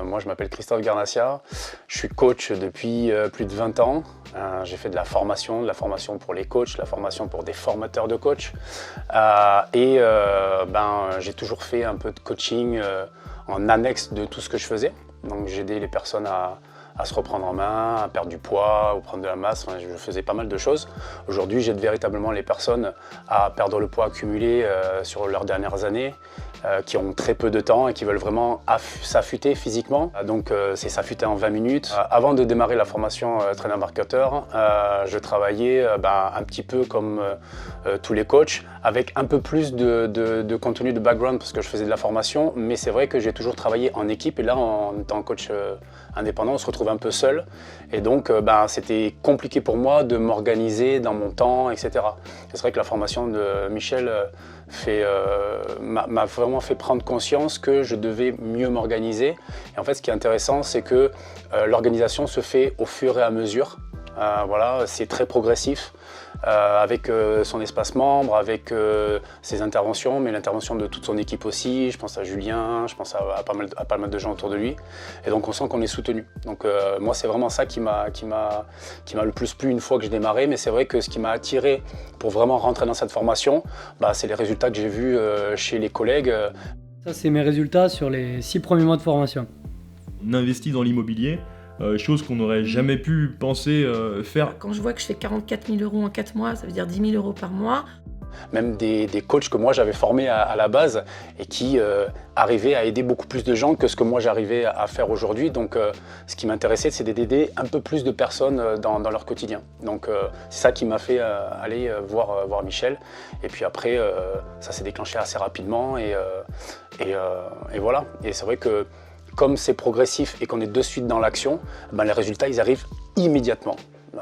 Moi, je m'appelle Christophe Garnassia, je suis coach depuis plus de 20 ans. J'ai fait de la formation pour les coachs, de la formation pour des formateurs de coachs. J'ai toujours fait un peu de coaching en annexe de tout ce que je faisais. Donc j'aidais les personnes à se reprendre en main, à perdre du poids ou prendre de la masse. Enfin, je faisais pas mal de choses. Aujourd'hui, j'aide véritablement les personnes à perdre le poids accumulé sur leurs dernières années, qui ont très peu de temps et qui veulent vraiment s'affûter physiquement. Donc c'est s'affûter en 20 minutes. Avant de démarrer la formation traîneur-marketeur, je travaillais un petit peu comme tous les coachs, avec un peu plus de contenu de background parce que je faisais de la formation, mais c'est vrai que j'ai toujours travaillé en équipe et là, en tant que coach indépendant, on se retrouve un peu seul et donc c'était compliqué pour moi de m'organiser dans mon temps, etc. C'est vrai que la formation de Michel m'a vraiment fait prendre conscience que je devais mieux m'organiser. Et en fait, ce qui est intéressant, c'est que l'organisation se fait au fur et à mesure. Voilà, c'est très progressif. Avec son espace membre, avec ses interventions, mais l'intervention de toute son équipe aussi. Je pense à Julien, je pense à pas mal de gens autour de lui. Et donc on sent qu'on est soutenu. Donc moi c'est vraiment ça qui m'a le plus plu une fois que j'ai démarré. Mais c'est vrai que ce qui m'a attiré pour vraiment rentrer dans cette formation, c'est les résultats que j'ai vus chez les collègues. Ça c'est mes résultats sur les 6 premiers mois de formation. On investit dans l'immobilier. Chose qu'on n'aurait jamais pu penser faire. Quand je vois que je fais 44 000 € en 4 mois, ça veut dire 10 000 € par mois. Même des coachs que moi j'avais formés à la base et qui arrivaient à aider beaucoup plus de gens que ce que moi j'arrivais à faire aujourd'hui. Donc ce qui m'intéressait, c'est d'aider un peu plus de personnes dans leur quotidien. Donc c'est ça qui m'a fait aller voir Michel. Et puis après, ça s'est déclenché assez rapidement et voilà. Et c'est vrai que comme c'est progressif et qu'on est de suite dans l'action, les résultats ils arrivent immédiatement.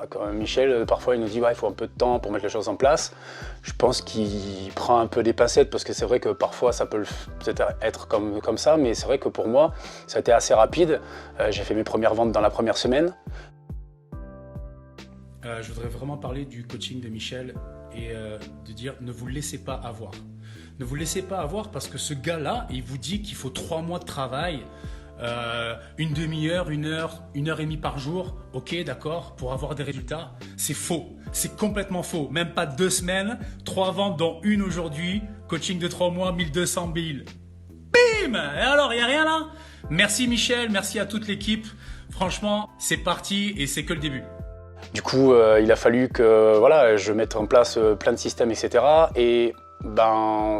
Quand Michel, parfois, il nous dit il faut un peu de temps pour mettre les choses en place. Je pense qu'il prend un peu des pincettes parce que c'est vrai que parfois ça peut peut-être être comme ça, mais c'est vrai que pour moi, ça a été assez rapide. J'ai fait mes premières ventes dans la première semaine. Je voudrais vraiment parler du coaching de Michel et de dire ne vous laissez pas avoir. Ne vous laissez pas avoir parce que ce gars-là, il vous dit qu'il faut 3 mois de travail. Une demi-heure, une heure et demie par jour, ok d'accord, pour avoir des résultats, c'est faux, c'est complètement faux, même pas 2 semaines, 3 ventes dont une aujourd'hui, coaching de 3 mois, 1200 billes, bim. Et alors, il n'y a rien là? Merci Michel, merci à toute l'équipe, franchement, c'est parti et c'est que le début. Du coup, il a fallu que je mette en place plein de systèmes, etc. Et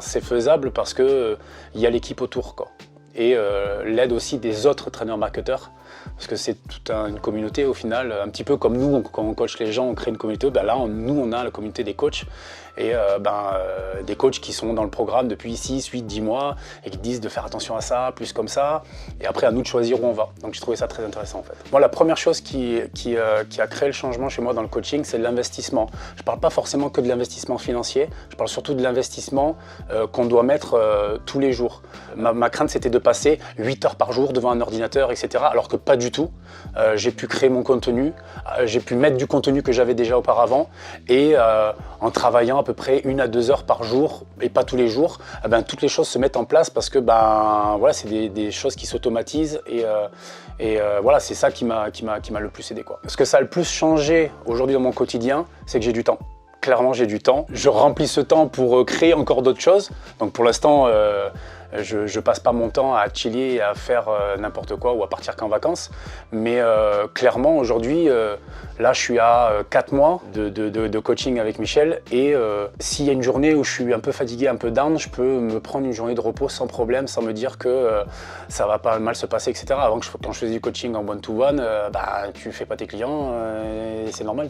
c'est faisable parce qu'il y a l'équipe autour, quoi. Et l'aide aussi des autres traîneurs-marketeurs, parce que c'est toute une communauté au final, un petit peu comme nous, quand on coach les gens, on crée une communauté, là on a la communauté des coachs, et des coachs qui sont dans le programme depuis 6, 8, 10 mois, et qui disent de faire attention à ça, plus comme ça, et après à nous de choisir où on va. Donc j'ai trouvé ça très intéressant en fait. Moi la première chose qui a créé le changement chez moi dans le coaching, c'est l'investissement. Je ne parle pas forcément que de l'investissement financier, je parle surtout de l'investissement qu'on doit mettre tous les jours. Ma crainte c'était de passer 8 heures par jour devant un ordinateur, etc. Alors que pas du tout. J'ai pu créer mon contenu, j'ai pu mettre du contenu que j'avais déjà auparavant et en travaillant à peu près 1 à 2 heures par jour et pas tous les jours, toutes les choses se mettent en place parce que c'est des choses qui s'automatisent et c'est ça qui m'a le plus aidé, quoi. Ce que ça a le plus changé aujourd'hui dans mon quotidien, c'est que j'ai du temps. Clairement, j'ai du temps. Je remplis ce temps pour créer encore d'autres choses. Donc pour l'instant, je passe pas mon temps à chiller et à faire n'importe quoi ou à partir qu'en vacances. Mais clairement, aujourd'hui, là, je suis à 4 mois de coaching avec Michel. Et s'il y a une journée où je suis un peu fatigué, un peu down, je peux me prendre une journée de repos sans problème, sans me dire que ça va pas mal se passer, etc. Avant, quand je faisais du coaching en one-to-one, tu fais pas tes clients, c'est normal,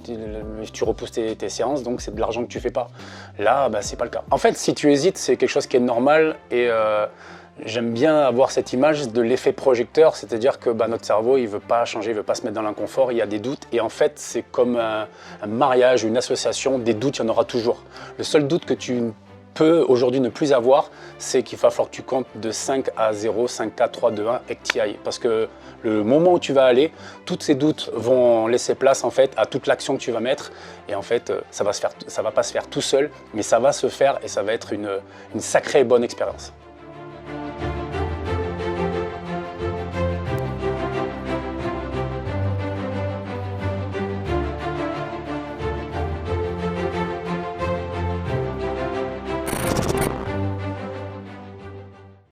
tu repousses tes séances, donc c'est de l'argent que tu fais pas. Là, c'est pas le cas. En fait, si tu hésites, c'est quelque chose qui est normal et j'aime bien avoir cette image de l'effet projecteur, c'est-à-dire que notre cerveau, il veut pas changer, il veut pas se mettre dans l'inconfort, il y a des doutes et en fait, c'est comme un mariage, une association, des doutes, il y en aura toujours. Le seul doute que tu peux aujourd'hui ne plus avoir, c'est qu'il va falloir que tu comptes de 5 à 0, 5, 4, 3, 2, 1 et que tu y ailles. Parce que le moment où tu vas aller, tous ces doutes vont laisser place en fait à toute l'action que tu vas mettre. Et en fait, ça va pas se faire tout seul, mais ça va se faire et ça va être une sacrée bonne expérience.